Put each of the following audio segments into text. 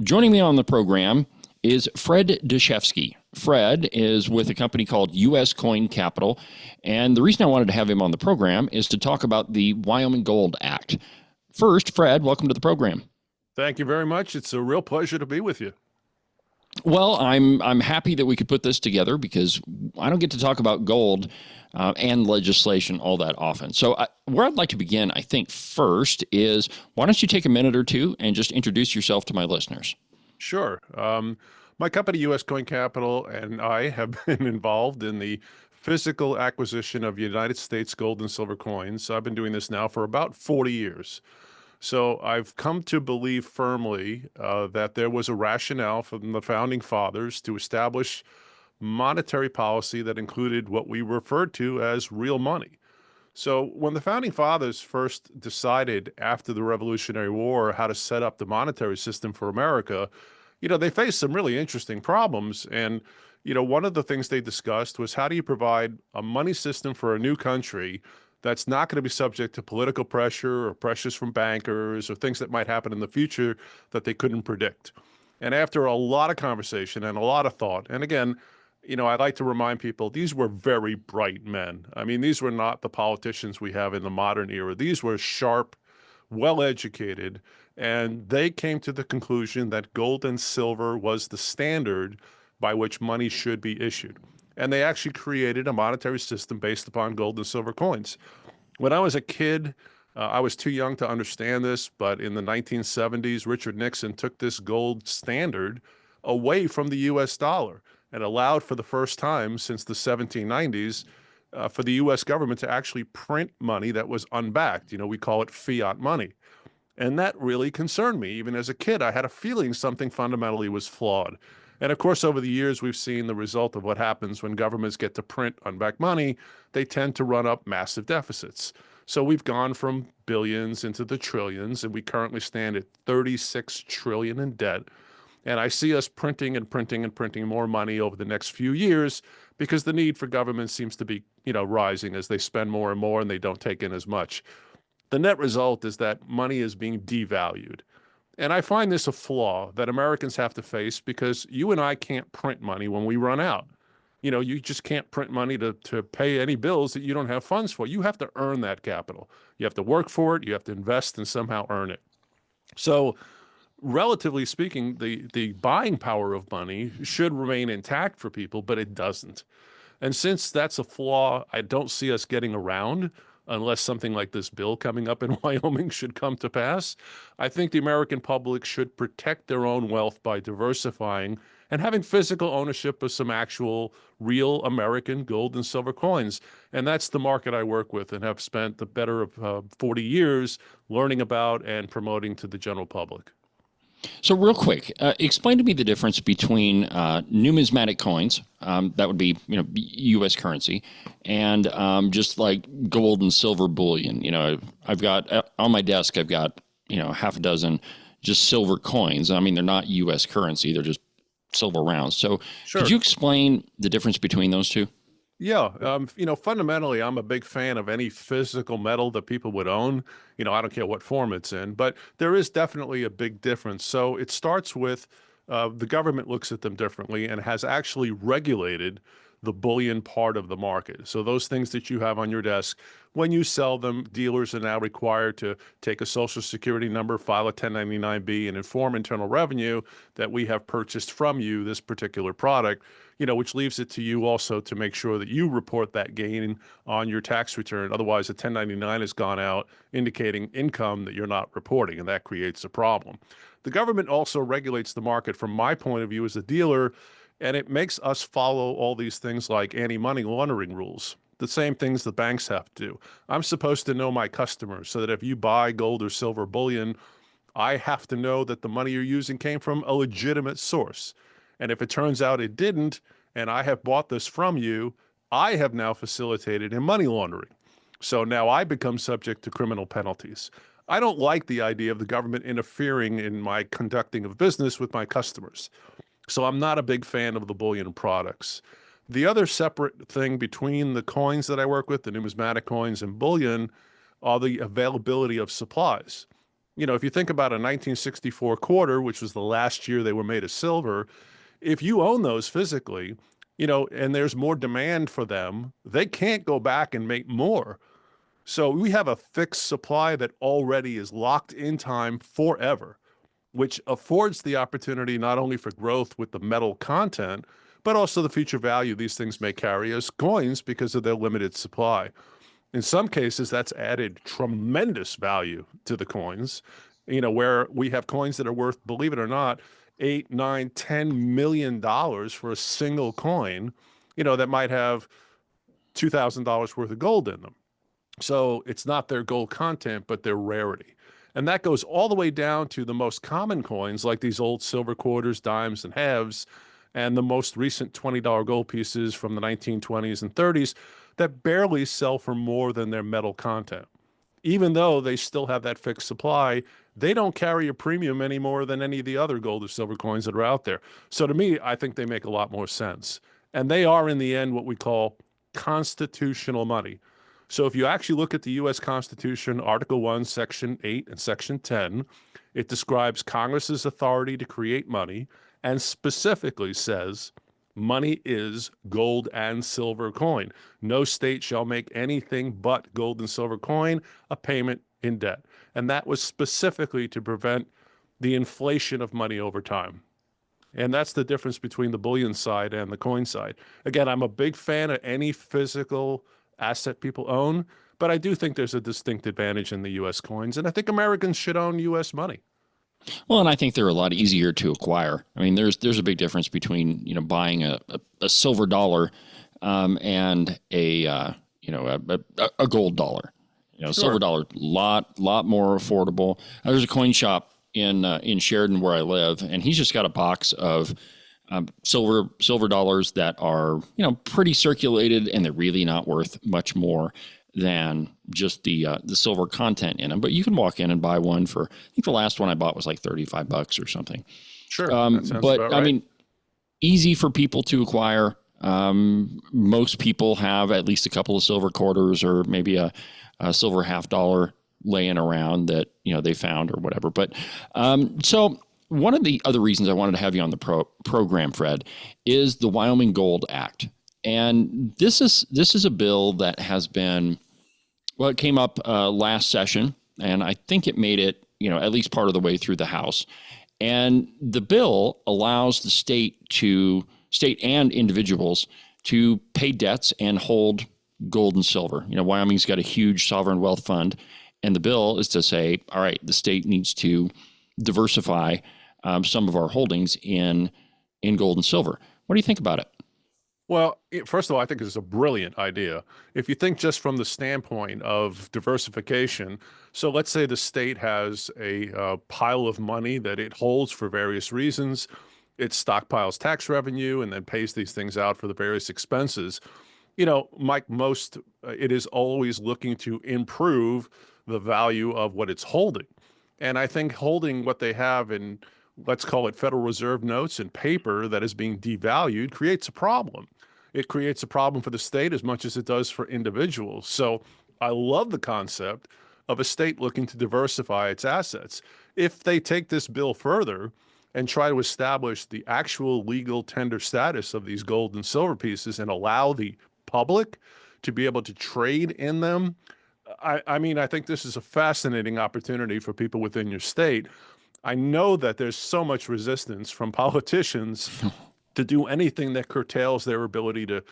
Joining me on the program is Fred Dashevsky. Fred is with a company called U.S. Coin Capital, and the reason I wanted to have him on the program is to talk about the Wyoming Gold Act. First, Fred, welcome to the program. Thank you very much. It's a real pleasure to be with you. Well, I'm happy that we could put this together because I don't get to talk about gold and legislation all that often. So, where I'd like to begin, I think, first is why don't you take a minute or two and just introduce yourself to my listeners? Sure. My company, U.S. Coin Capital, and I have been involved in the physical acquisition of United States gold and silver coins. I've been doing this now for about 40 years. So I've come to believe firmly that there was a rationale from the founding fathers to establish monetary policy that included what we referred to as real money. So when the founding fathers first decided after the Revolutionary War how to set up the monetary system for America, they faced some really interesting problems. And, one of the things they discussed was how do you provide a money system for a new country that's not going to be subject to political pressure or pressures from bankers or things that might happen in the future that they couldn't predict. And after a lot of conversation and a lot of thought, and again, I'd like to remind people these were very bright men. I mean, these were not the politicians we have in the modern era. These were sharp, well-educated, and they came to the conclusion that gold and silver was the standard by which money should be issued. And they actually created a monetary system based upon gold and silver coins. When I was a kid, I was too young to understand this, but in the 1970s, Richard Nixon took this gold standard away from the US dollar and allowed for the first time since the 1790s for the US government to actually print money that was unbacked. We call it fiat money. And that really concerned me. Even as a kid, I had a feeling something fundamentally was flawed. And of course, over the years, we've seen the result of what happens when governments get to print unbacked money. They tend to run up massive deficits. So we've gone from billions into the trillions, and we currently stand at 36 trillion in debt. And I see us printing and printing and printing more money over the next few years because the need for government seems to be, rising as they spend more and more and they don't take in as much. The net result is that money is being devalued. And I find this a flaw that Americans have to face because you and I can't print money when we run out. You just can't print money to pay any bills that you don't have funds for. You have to earn that capital. You have to work for it. You have to invest and somehow earn it. So relatively speaking, the buying power of money should remain intact for people, but it doesn't. And since that's a flaw, I don't see us getting around unless something like this bill coming up in Wyoming should come to pass. I think the American public should protect their own wealth by diversifying and having physical ownership of some actual real American gold and silver coins. And that's the market I work with and have spent the better of 40 years learning about and promoting to the general public. So, real quick, explain to me the difference between numismatic coins, that would be U.S. currency, and just like gold and silver bullion. I've got on my desk, I've got half a dozen just silver coins. I mean, they're not U.S. currency; they're just silver rounds. So, could Sure. you explain the difference between those two? Yeah, fundamentally, I'm a big fan of any physical metal that people would own. I don't care what form it's in, but there is definitely a big difference. So it starts with the government looks at them differently and has actually regulated the bullion part of the market. So those things that you have on your desk, when you sell them, dealers are now required to take a social security number, file a 1099-B, and inform Internal Revenue that we have purchased from you this particular product, which leaves it to you also to make sure that you report that gain on your tax return. Otherwise, a 1099 has gone out indicating income that you're not reporting, and that creates a problem. The government also regulates the market from my point of view as a dealer, and it makes us follow all these things like anti-money laundering rules, the same things the banks have to do. I'm supposed to know my customers so that if you buy gold or silver bullion, I have to know that the money you're using came from a legitimate source. And if it turns out it didn't, and I have bought this from you, I have now facilitated in money laundering. So now I become subject to criminal penalties. I don't like the idea of the government interfering in my conducting of business with my customers. So I'm not a big fan of the bullion products. The other separate thing between the coins that I work with, the numismatic coins and bullion, are the availability of supplies. If you think about a 1964 quarter, which was the last year they were made of silver, if you own those physically, and there's more demand for them, they can't go back and make more. So we have a fixed supply that already is locked in time forever, which affords the opportunity not only for growth with the metal content, but also the future value these things may carry as coins because of their limited supply. In some cases, that's added tremendous value to the coins, where we have coins that are worth, believe it or not, 8, 9, $10 million for a single coin, that might have $2,000 worth of gold in them. So it's not their gold content, but their rarity. And that goes all the way down to the most common coins, like these old silver quarters, dimes, and halves, and the most recent $20 gold pieces from the 1920s and 30s that barely sell for more than their metal content. Even though they still have that fixed supply, they don't carry a premium any more than any of the other gold or silver coins that are out there. So to me, I think they make a lot more sense. And they are, in the end, what we call constitutional money. So if you actually look at the U.S. Constitution, Article 1, Section 8 and Section 10, it describes Congress's authority to create money and specifically says money is gold and silver coin. No state shall make anything but gold and silver coin a payment in debt. And that was specifically to prevent the inflation of money over time. And that's the difference between the bullion side and the coin side. Again, I'm a big fan of any physical asset people own, but I do think there's a distinct advantage in the U.S. coins, and I think Americans should own U.S. money. Well, and I think they're a lot easier to acquire. I mean, there's a big difference between buying a silver dollar and a gold dollar. Sure. Silver dollar, lot more affordable. There's a coin shop in Sheridan where I live, and he's just got a box of silver dollars that are pretty circulated, and they're really not worth much more than just the silver content in them. But you can walk in and buy one for, I think the last one I bought was like $35 or something. Sure, that sounds but about right. I mean, easy for people to acquire. Most people have at least a couple of silver quarters or maybe a silver $half laying around that they found or whatever. But so one of the other reasons I wanted to have you on the program, Fred, is the Wyoming Gold Act. And this is a bill that has been, well, it came up last session, and I think it made it, at least part of the way through the House. And the bill allows the state and individuals to pay debts and hold gold and silver. Wyoming's got a huge sovereign wealth fund, and the bill is to say, all right, the state needs to diversify some of our holdings in gold and silver. What do you think about it? Well, first of all, I think it's a brilliant idea. If you think just from the standpoint of diversification, so let's say the state has a pile of money that it holds for various reasons. It stockpiles tax revenue and then pays these things out for the various expenses. Mike, it is always looking to improve the value of what it's holding. And I think holding what they have in, let's call it Federal Reserve notes and paper that is being devalued creates a problem. It creates a problem for the state as much as it does for individuals. So I love the concept of a state looking to diversify its assets. If they take this bill further and try to establish the actual legal tender status of these gold and silver pieces and allow the public to be able to trade in them, I mean, I think this is a fascinating opportunity for people within your state. I know that there's so much resistance from politicians to do anything that curtails their ability to,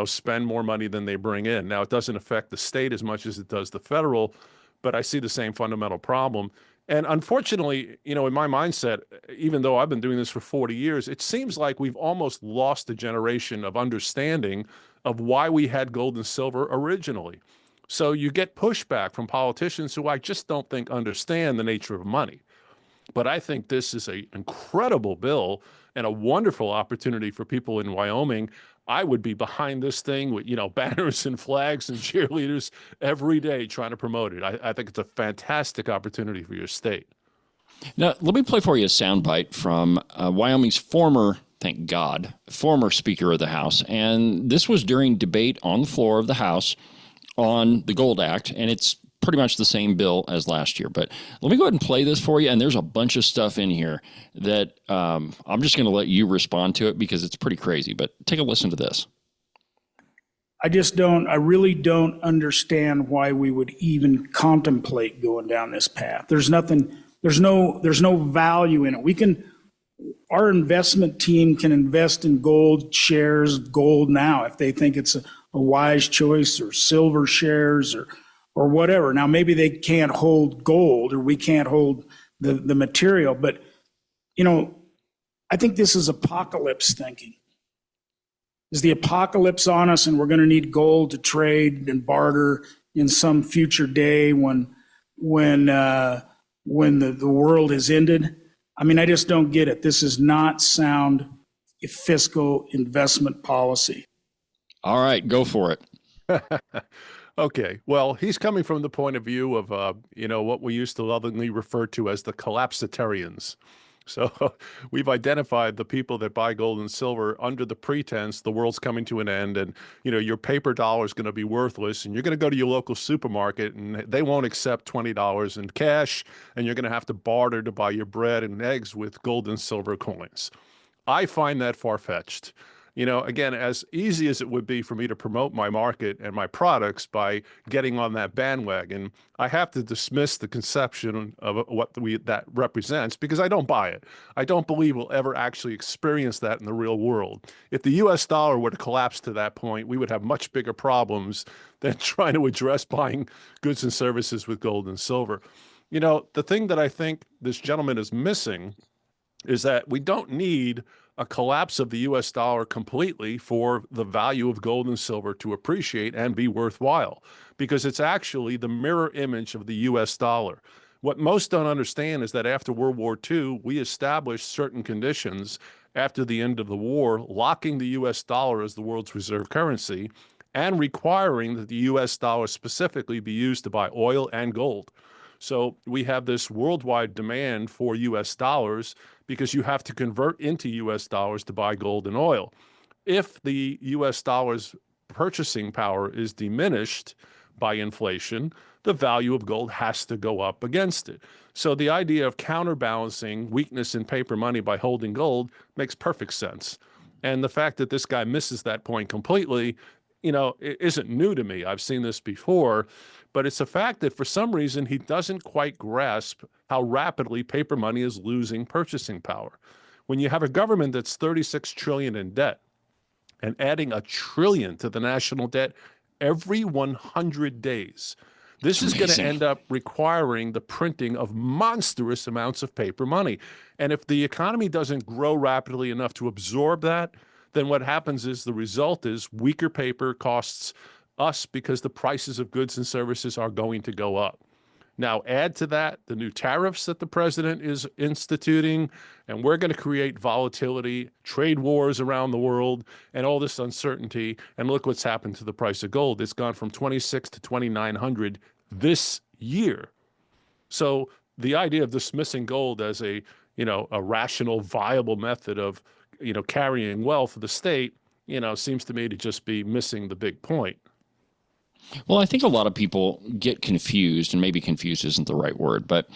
spend more money than they bring in. Now, it doesn't affect the state as much as it does the federal, but I see the same fundamental problem. And unfortunately, in my mindset, even though I've been doing this for 40 years, it seems like we've almost lost a generation of understanding of why we had gold and silver originally. So you get pushback from politicians who I just don't think understand the nature of money. But I think this is an incredible bill and a wonderful opportunity for people in Wyoming. I would be behind this thing with, banners and flags and cheerleaders every day trying to promote it. I think it's a fantastic opportunity for your state. Now, let me play for you a soundbite from Wyoming's former Speaker of the House. And this was during debate on the floor of the House on the Gold Act, and it's pretty much the same bill as last year. But let me go ahead and play this for you. And there's a bunch of stuff in here that I'm just going to let you respond to it because it's pretty crazy. But take a listen to this. I really don't understand why we would even contemplate going down this path. There's no value in it. Our investment team can invest in gold shares, gold now, if they think it's a wise choice, or silver shares, or whatever. Now, maybe they can't hold gold, or we can't hold the material, but, I think this is apocalypse thinking. Is the apocalypse on us, and we're going to need gold to trade and barter in some future day when the world has ended? I mean, I just don't get it. This is not sound fiscal investment policy. All right, go for it. Okay. Well, he's coming from the point of view of, what we used to lovingly refer to as the collapsitarians. So we've identified the people that buy gold and silver under the pretense the world's coming to an end, and your paper dollar is going to be worthless, and you're going to go to your local supermarket and they won't accept $20 in cash, and you're going to have to barter to buy your bread and eggs with gold and silver coins. I find that far-fetched. Again, as easy as it would be for me to promote my market and my products by getting on that bandwagon, I have to dismiss the conception of what that represents because I don't buy it. I don't believe we'll ever actually experience that in the real world. If the US dollar were to collapse to that point, we would have much bigger problems than trying to address buying goods and services with gold and silver. The thing that I think this gentleman is missing is that we don't need a collapse of the US dollar completely for the value of gold and silver to appreciate and be worthwhile, because it's actually the mirror image of the US dollar. What most don't understand is that after World War II, we established certain conditions after the end of the war, locking the US dollar as the world's reserve currency and requiring that the US dollar specifically be used to buy oil and gold. So we have this worldwide demand for US dollars because you have to convert into US dollars to buy gold and oil. If the US dollar's purchasing power is diminished by inflation, the value of gold has to go up against it. So the idea of counterbalancing weakness in paper money by holding gold makes perfect sense. And the fact that this guy misses that point completely, it isn't new to me. I've seen this before. But it's a fact that for some reason he doesn't quite grasp how rapidly paper money is losing purchasing power. When you have a government that's $36 trillion in debt and adding $1 trillion to the national debt every 100 days, this is going to end up requiring the printing of monstrous amounts of paper money. And if the economy doesn't grow rapidly enough to absorb that, then what happens is the result is weaker paper costs us because the prices of goods and services are going to go up. Now, add to that the new tariffs that the president is instituting, and we're going to create volatility, trade wars around the world, and all this uncertainty. And look what's happened to the price of gold. It's gone from 26 to 2,900 this year. So the idea of dismissing gold as a rational, viable method of, carrying wealth for the state, seems to me to just be missing the big point. Well, I think a lot of people get confused, and maybe confused isn't the right word, but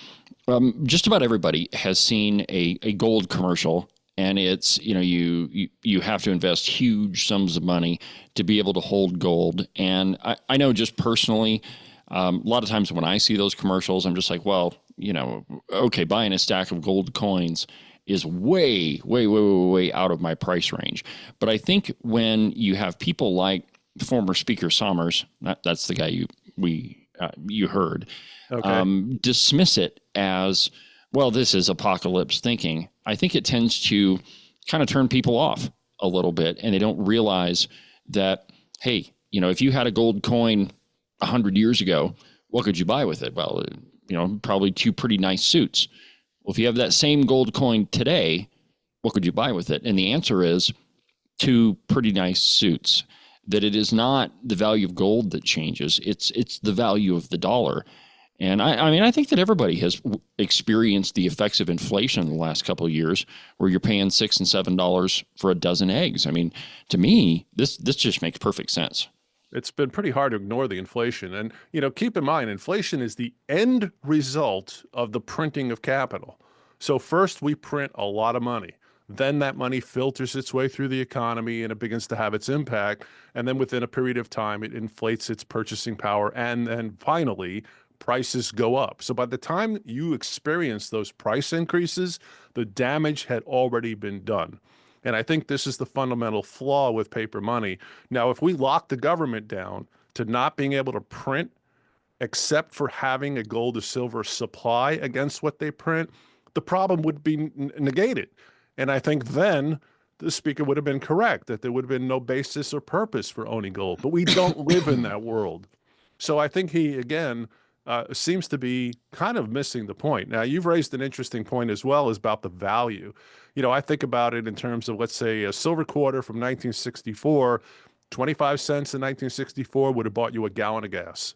just about everybody has seen a gold commercial, and it's, you have to invest huge sums of money to be able to hold gold. And I know just personally, a lot of times when I see those commercials, I'm just like, well, okay, buying a stack of gold coins is way, way, way, way, way out of my price range. But I think when you have people like former Speaker Sommers, that's the guy you heard, okay. Dismiss it as, well, this is apocalypse thinking. I think it tends to kind of turn people off a little bit, and they don't realize that, hey, if you had a gold coin 100 years ago, what could you buy with it? Well, probably 2 pretty nice suits. Well, if you have that same gold coin today, what could you buy with it? And the answer is 2 pretty nice suits. That it is not the value of gold that changes. It's the value of the dollar. And I think that everybody has experienced the effects of inflation in the last couple of years, where you're paying $6 and $7 for a dozen eggs. I mean, to me, this just makes perfect sense. It's been pretty hard to ignore the inflation. And, keep in mind, inflation is the end result of the printing of capital. So first we print a lot of money. Then that money filters its way through the economy and it begins to have its impact. And then within a period of time, it inflates its purchasing power. And then finally, prices go up. So by the time you experience those price increases, the damage had already been done. And I think this is the fundamental flaw with paper money. Now, if we lock the government down to not being able to print except for having a gold or silver supply against what they print, the problem would be negated. And I think then the speaker would have been correct that there would have been no basis or purpose for owning gold. But we don't live in that world. So I think he, again, seems to be kind of missing the point. Now, you've raised an interesting point as well, is about the value. I think about it in terms of, let's say, a silver quarter from 1964, 25 cents in 1964 would have bought you a gallon of gas.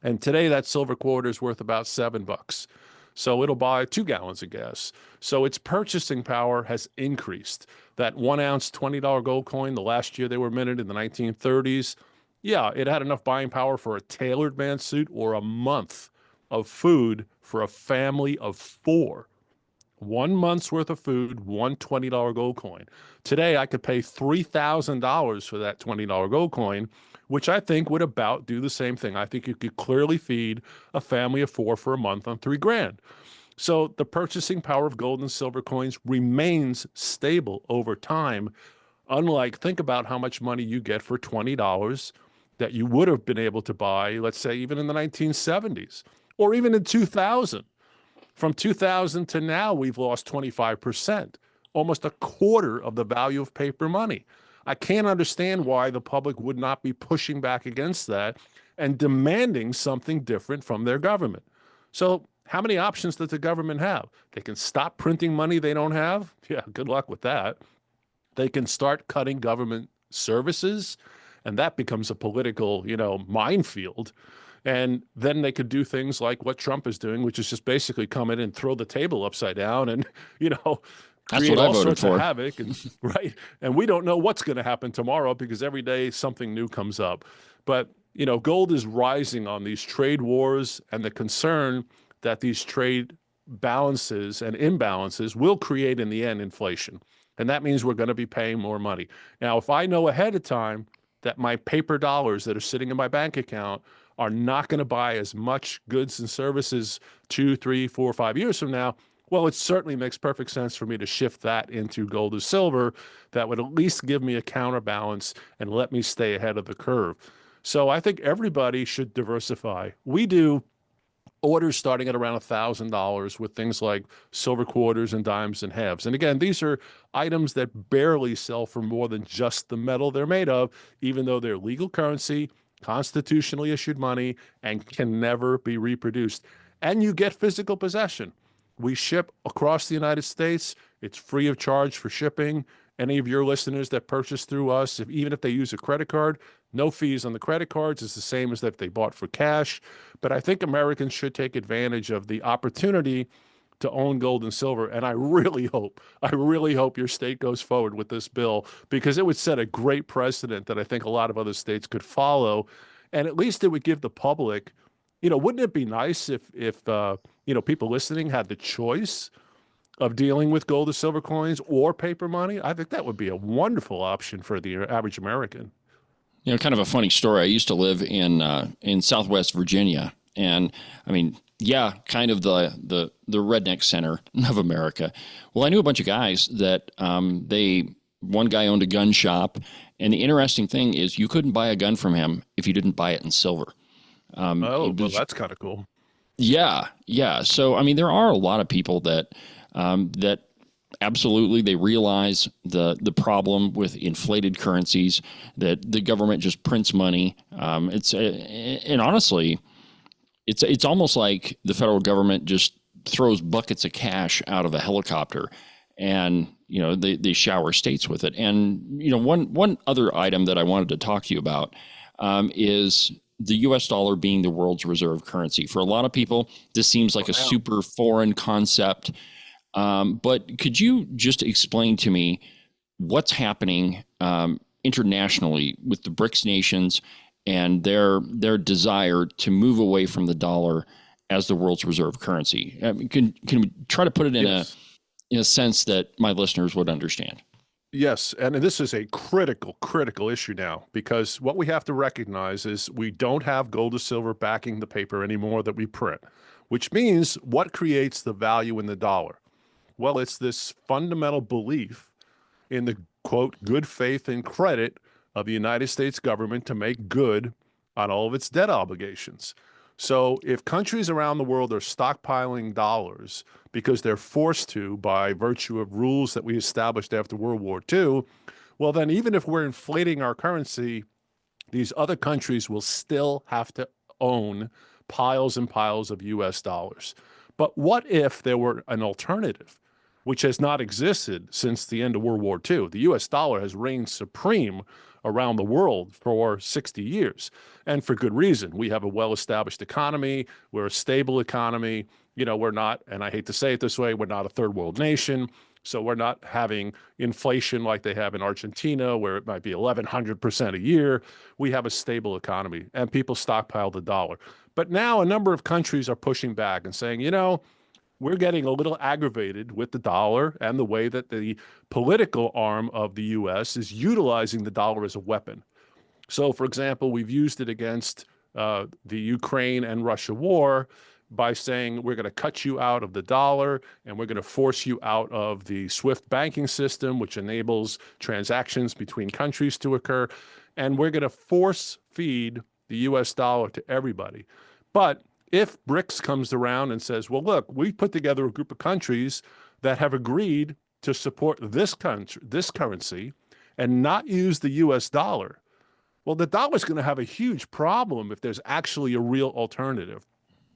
And today that silver quarter is worth about $7. So it'll buy 2 gallons of gas. So its purchasing power has increased. That 1 ounce $20 gold coin, the last year they were minted in the 1930s, yeah, it had enough buying power for a tailored man suit or a month of food for a family of 4. 1 month's worth of food, one $20 gold coin. Today, I could pay $3,000 for that $20 gold coin, which I think would about do the same thing. I think you could clearly feed a family of 4 for a month on $3,000. So the purchasing power of gold and silver coins remains stable over time. Unlike, think about how much money you get for $20 that you would have been able to buy, let's say, even in the 1970s or even in 2000. From 2000 to now, we've lost 25%, almost a quarter of the value of paper money. I can't understand why the public would not be pushing back against that and demanding something different from their government. So how many options does the government have? They can stop printing money they don't have. Yeah, good luck with that. They can start cutting government services, and that becomes a political, minefield. And then they could do things like what Trump is doing, which is just basically come in and throw the table upside down and, That's create what I all voted sorts for. of havoc. And, right. And we don't know what's going to happen tomorrow because every day something new comes up. But, gold is rising on these trade wars and the concern that these trade balances and imbalances will create in the end inflation. And that means we're going to be paying more money. Now, if I know ahead of time that my paper dollars that are sitting in my bank account are not going to buy as much goods and services 2, 3, 4, 5 years from now, well, it certainly makes perfect sense for me to shift that into gold or silver. That would at least give me a counterbalance and let me stay ahead of the curve. So I think everybody should diversify. We do orders starting at around $1,000 with things like silver quarters and dimes and halves. And again, these are items that barely sell for more than just the metal they're made of, even though they're legal currency, constitutionally issued money, and can never be reproduced. And you get physical possession. We ship across the United States. It's free of charge for shipping. Any of your listeners that purchase through us, even if they use a credit card, no fees on the credit cards. It's the same as if they bought for cash. But I think Americans should take advantage of the opportunity to own gold and silver. And I really hope your state goes forward with this bill, because it would set a great precedent that I think a lot of other states could follow. And at least it would give the public, wouldn't it be nice if people listening had the choice of dealing with gold or silver coins or paper money? I think that would be a wonderful option for the average American. Kind of a funny story. I used to live in Southwest Virginia, and I mean, yeah, kind of the redneck center of America. Well, I knew a bunch of guys that one guy owned a gun shop, and the interesting thing is you couldn't buy a gun from him if you didn't buy it in silver. Well, that's kind of cool. Yeah. So I mean, there are a lot of people that absolutely they realize the problem with inflated currencies, that the government just prints money. And honestly, it's almost like the federal government just throws buckets of cash out of a helicopter, and they shower states with it. And one other item that I wanted to talk to you about is the U.S. dollar being the world's reserve currency. For a lot of people, this seems like a super foreign concept. But could you just explain to me what's happening internationally with the BRICS nations and their desire to move away from the dollar as the world's reserve currency. Can we try to put it in a sense that my listeners would understand? Yes, and this is a critical issue now, because what we have to recognize is we don't have gold or silver backing the paper anymore that we print, which means what creates the value in the dollar? Well, it's this fundamental belief in the, quote, good faith and credit of the United States government to make good on all of its debt obligations. So if countries around the world are stockpiling dollars because they're forced to by virtue of rules that we established after World War II, well, then even if we're inflating our currency, these other countries will still have to own piles and piles of US dollars. But what if there were an alternative, which has not existed since the end of World War II? The US dollar has reigned supreme around the world for 60 years, and for good reason. We have a well-established economy. We're a stable economy. We're not, and I hate to say it this way, we're not a third world nation. So we're not having inflation like they have in Argentina, where it might be 1,100% a year. We have a stable economy, and people stockpile the dollar. But now a number of countries are pushing back and saying, we're getting a little aggravated with the dollar and the way that the political arm of the U.S. is utilizing the dollar as a weapon. So, for example, we've used it against the Ukraine and Russia war by saying we're going to cut you out of the dollar and we're going to force you out of the SWIFT banking system, which enables transactions between countries to occur. And we're going to force feed the U.S. dollar to everybody. But if BRICS comes around and says, well, look, we put together a group of countries that have agreed to support this currency and not use the U.S. dollar, well, the dollar is going to have a huge problem if there's actually a real alternative,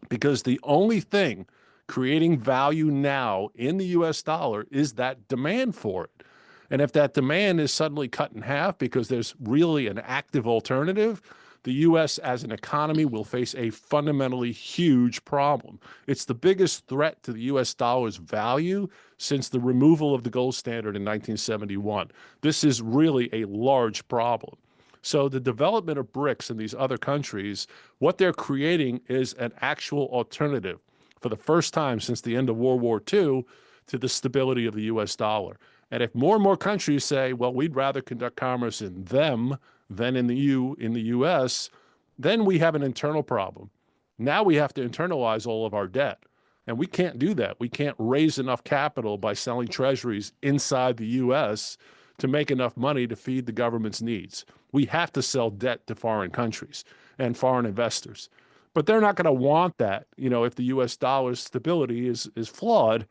because the only thing creating value now in the U.S. dollar is that demand for it. And if that demand is suddenly cut in half because there's really an active alternative, the U.S. as an economy will face a fundamentally huge problem. It's the biggest threat to the U.S. dollar's value since the removal of the gold standard in 1971. This is really a large problem. So the development of BRICS in these other countries, what they're creating is an actual alternative for the first time since the end of World War II to the stability of the U.S. dollar. And if more and more countries say, well, we'd rather conduct commerce in them than in the U.S., then we have an internal problem. Now we have to internalize all of our debt. And we can't do that. We can't raise enough capital by selling treasuries inside the U.S. to make enough money to feed the government's needs. We have to sell debt to foreign countries and foreign investors. But they're not going to want that, if the U.S. dollar's stability is flawed.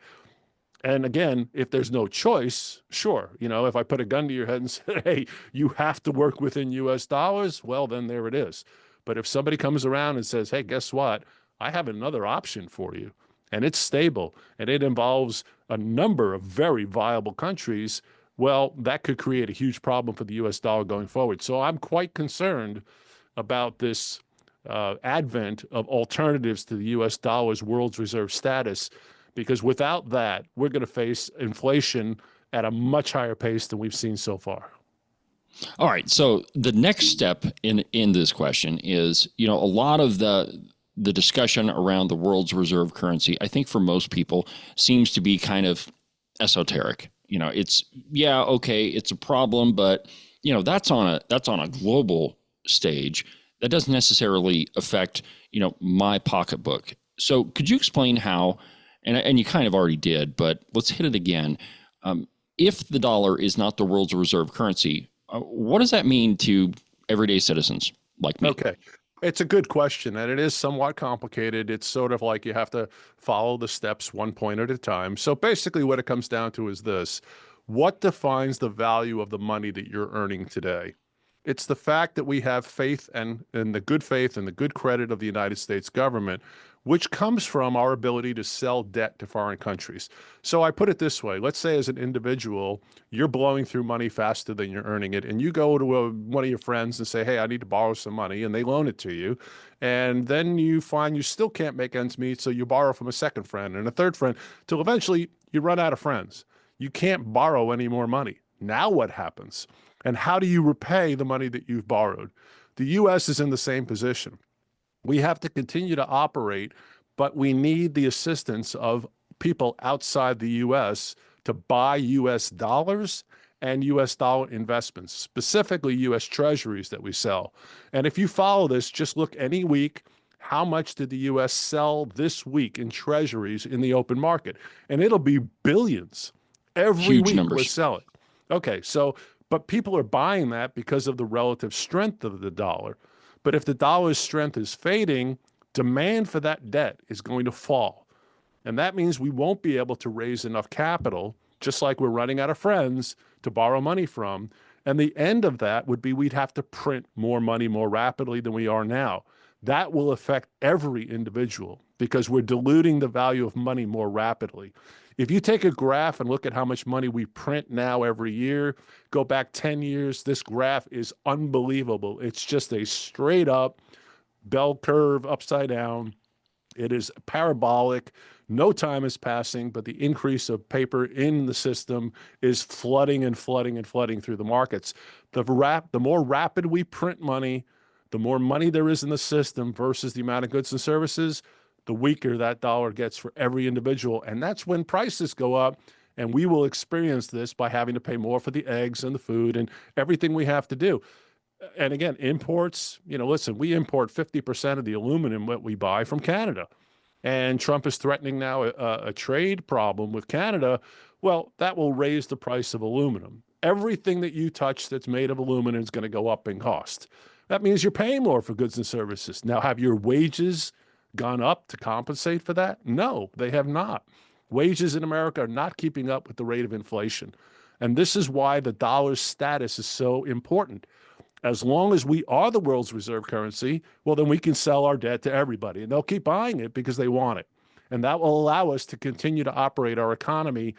And again, if there's no choice, sure, if I put a gun to your head and say, hey, you have to work within U.S. dollars, well, then there it is. But if somebody comes around and says, hey, guess what? I have another option for you, and it's stable, and it involves a number of very viable countries, well, that could create a huge problem for the U.S. dollar going forward. So I'm quite concerned about this advent of alternatives to the U.S. dollar's world's reserve status, because without that, we're going to face inflation at a much higher pace than we've seen so far. All right. So the next step in this question is, a lot of the discussion around the world's reserve currency, I think for most people seems to be kind of esoteric. It's, okay, it's a problem, but that's on a global stage. That doesn't necessarily affect, my pocketbook. So could you explain how, and you kind of already did, but let's hit it again. If the dollar is not the world's reserve currency, what does that mean to everyday citizens like me? Okay. It's a good question, and it is somewhat complicated. It's sort of like you have to follow the steps one point at a time. So basically what it comes down to is this: what defines the value of the money that you're earning today? It's the fact that we have faith and the good faith and the good credit of the United States government, which comes from our ability to sell debt to foreign countries. So I put it this way. Let's say as an individual, you're blowing through money faster than you're earning it, and you go to one of your friends and say, hey, I need to borrow some money, and they loan it to you. And then you find you still can't make ends meet, so you borrow from a second friend and a third friend, till eventually you run out of friends. You can't borrow any more money. Now what happens? And how do you repay the money that you've borrowed? The U.S. is in the same position. We have to continue to operate, but we need the assistance of people outside the U.S. to buy U.S. dollars and U.S. dollar investments, specifically U.S. treasuries that we sell. And if you follow this, just look any week, how much did the U.S. sell this week in treasuries in the open market? And it'll be billions. Every Huge week numbers. we're selling. Okay, so, but people are buying that because of the relative strength of the dollar. But if the dollar's strength is fading, demand for that debt is going to fall. And that means we won't be able to raise enough capital, just like we're running out of friends to borrow money from. And the end of that would be we'd have to print more money more rapidly than we are now. That will affect every individual because we're diluting the value of money more rapidly. If you take a graph and look at how much money we print now every year, go back 10 years, this graph is unbelievable. It's just a straight up bell curve upside down. It is parabolic. No time is passing, but the increase of paper in the system is flooding and flooding and flooding through the markets. The more rapid we print money, the more money there is in the system versus the amount of goods and services, the weaker that dollar gets for every individual. And that's when prices go up. And we will experience this by having to pay more for the eggs and the food and everything we have to do. And again, imports, listen, we import 50% of the aluminum that we buy from Canada. And Trump is threatening now a trade problem with Canada. Well, that will raise the price of aluminum. Everything that you touch that's made of aluminum is going to go up in cost. That means you're paying more for goods and services. Now, have your wages gone up to compensate for that? No, they have not. Wages in America are not keeping up with the rate of inflation. And this is why the dollar's status is so important. As long as we are the world's reserve currency, well, then we can sell our debt to everybody, and they'll keep buying it because they want it. And that will allow us to continue to operate our economy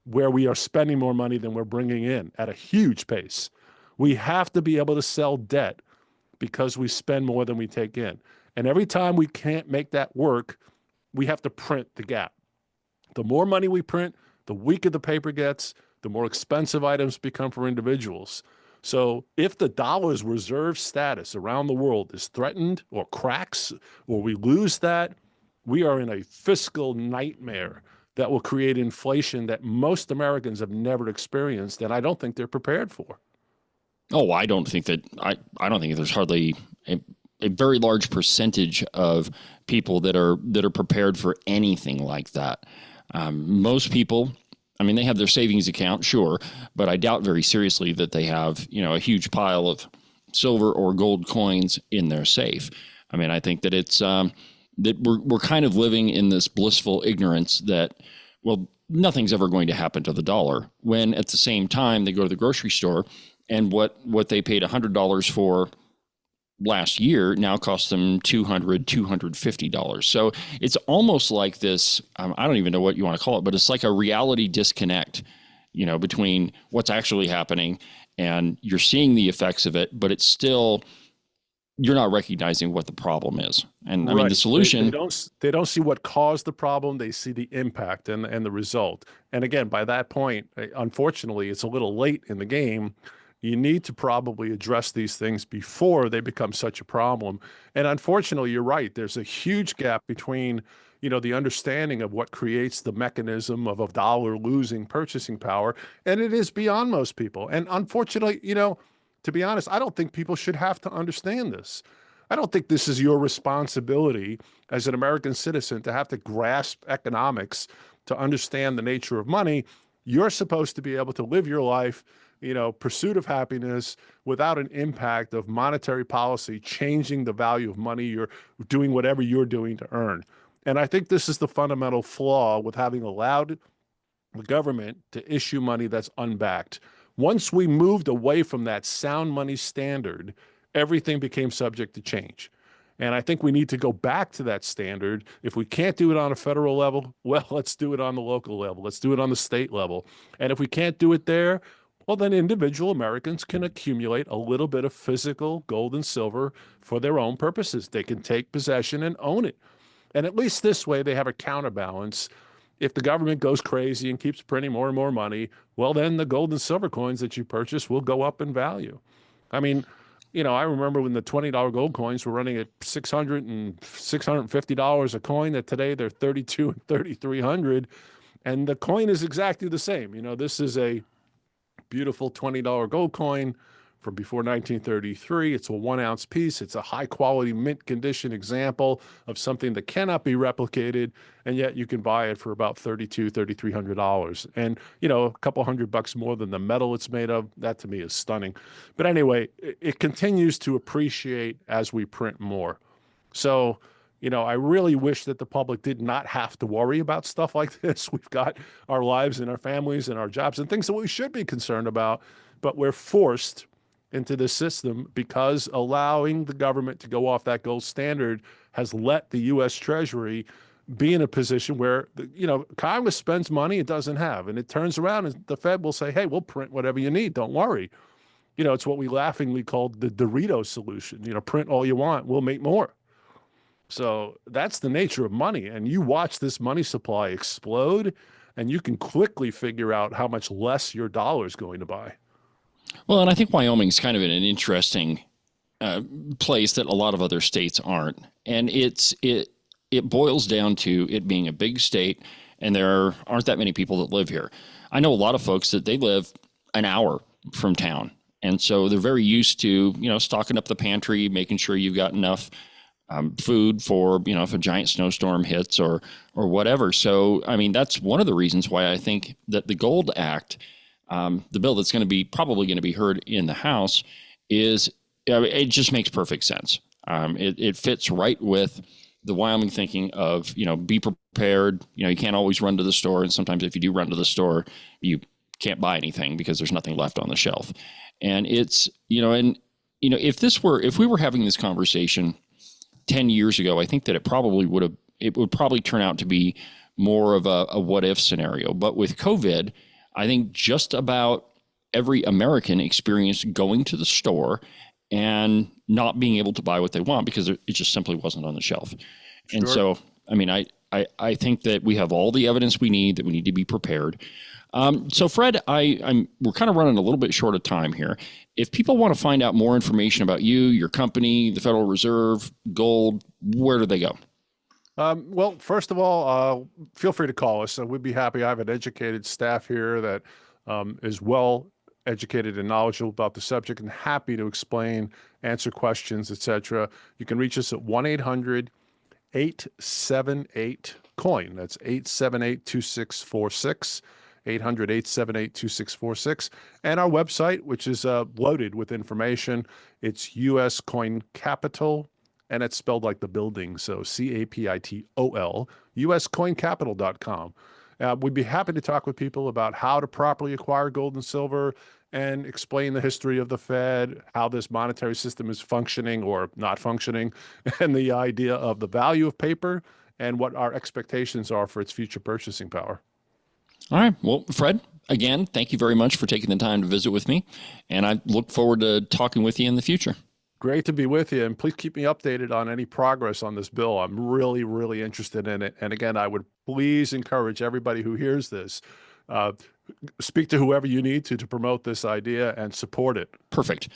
where we are spending more money than we're bringing in at a huge pace. We have to be able to sell debt because we spend more than we take in. And every time we can't make that work, we have to print the gap. The more money we print, the weaker the paper gets, the more expensive items become for individuals. So if the dollar's reserve status around the world is threatened or cracks, or we lose that, we are in a fiscal nightmare that will create inflation that most Americans have never experienced, and I don't think they're prepared for. Oh, I don't think there's hardly a very large percentage of people that are prepared for anything like that. Most people, I mean, they have their savings account, sure, but I doubt very seriously that they have, a huge pile of silver or gold coins in their safe. I mean, I think that it's that we're kind of living in this blissful ignorance that, well, nothing's ever going to happen to the dollar, when at the same time they go to the grocery store and what they paid $100 for last year now costs them $250. So it's almost like this, I don't even know what you want to call it, but it's like a reality disconnect, between what's actually happening and you're seeing the effects of it, but it's still, you're not recognizing what the problem is. And I mean, the solution, they don't see what caused the problem. They see the impact and the result. And again, by that point, unfortunately, it's a little late in the game. You need to probably address these things before they become such a problem. And unfortunately, you're right. There's a huge gap between, the understanding of what creates the mechanism of a dollar losing purchasing power, and it is beyond most people. And unfortunately, to be honest, I don't think people should have to understand this. I don't think this is your responsibility as an American citizen to have to grasp economics to understand the nature of money. You're supposed to be able to live your life, pursuit of happiness without an impact of monetary policy changing the value of money. You're doing whatever you're doing to earn. And I think this is the fundamental flaw with having allowed the government to issue money that's unbacked. Once we moved away from that sound money standard, everything became subject to change. And I think we need to go back to that standard. If we can't do it on a federal level, well, let's do it on the local level. Let's do it on the state level. And if we can't do it there, well, then individual Americans can accumulate a little bit of physical gold and silver for their own purposes. They can take possession and own it. And at least this way, they have a counterbalance. If the government goes crazy and keeps printing more and more money, well, then the gold and silver coins that you purchase will go up in value. I mean, I remember when the $20 gold coins were running at $600 and $650 a coin, that today they're 32 and 3,300. And the coin is exactly the same. This is a beautiful $20 gold coin from before 1933. It's a 1-ounce piece. It's a high quality mint condition example of something that cannot be replicated. And yet you can buy it for about $3,200, $3,300. And, a couple $100 more than the metal it's made of. That to me is stunning. But anyway, it continues to appreciate as we print more. So, I really wish that the public did not have to worry about stuff like this. We've got our lives and our families and our jobs and things that we should be concerned about, but we're forced into this system because allowing the government to go off that gold standard has let the U.S. Treasury be in a position where, Congress spends money it doesn't have, and it turns around and the Fed will say, hey, we'll print whatever you need. Don't worry. It's what we laughingly called the Dorito solution. Print all you want. We'll make more. So that's the nature of money. And you watch this money supply explode, and you can quickly figure out how much less your dollar is going to buy. Well, and I think Wyoming's kind of in an interesting place that a lot of other states aren't. And it boils down to it being a big state, and there aren't that many people that live here. I know a lot of folks that they live an hour from town. And so they're very used to, stocking up the pantry, making sure you've got enough food for, if a giant snowstorm hits or whatever. So, that's one of the reasons why I think that the Gold Act, the bill that's probably going to be heard in the House, it just makes perfect sense. It fits right with the Wyoming thinking of, be prepared. You can't always run to the store. And sometimes if you do run to the store, you can't buy anything because there's nothing left on the shelf. And it's, if we were having this conversation 10 years ago, I think that it would probably turn out to be more of a what if scenario. But with COVID, I think just about every American experienced going to the store and not being able to buy what they want because it just simply wasn't on the shelf. Sure. And so, I think that we have all the evidence we need, that we need to be prepared. So Fred, we're kind of running a little bit short of time here. If people want to find out more information about you, your company, the Federal Reserve, gold, where do they go? Well, first of all, feel free to call us. We'd be happy. I have an educated staff here that is well educated and knowledgeable about the subject and happy to explain, answer questions, etc. You can reach us at 1-800-878-COIN. That's 878-2646. 800-878-2646. And our website, which is loaded with information. It's US Coin Capital, and it's spelled like the building. So CAPITOL, uscoincapital.com. We'd be happy to talk with people about how to properly acquire gold and silver and explain the history of the Fed, how this monetary system is functioning or not functioning, and the idea of the value of paper and what our expectations are for its future purchasing power. All right. Well, Fred, again, thank you very much for taking the time to visit with me, and I look forward to talking with you in the future. Great to be with you, and please keep me updated on any progress on this bill. I'm really, really interested in it. And again, I would please encourage everybody who hears this, speak to whoever you need to promote this idea and support it. Perfect.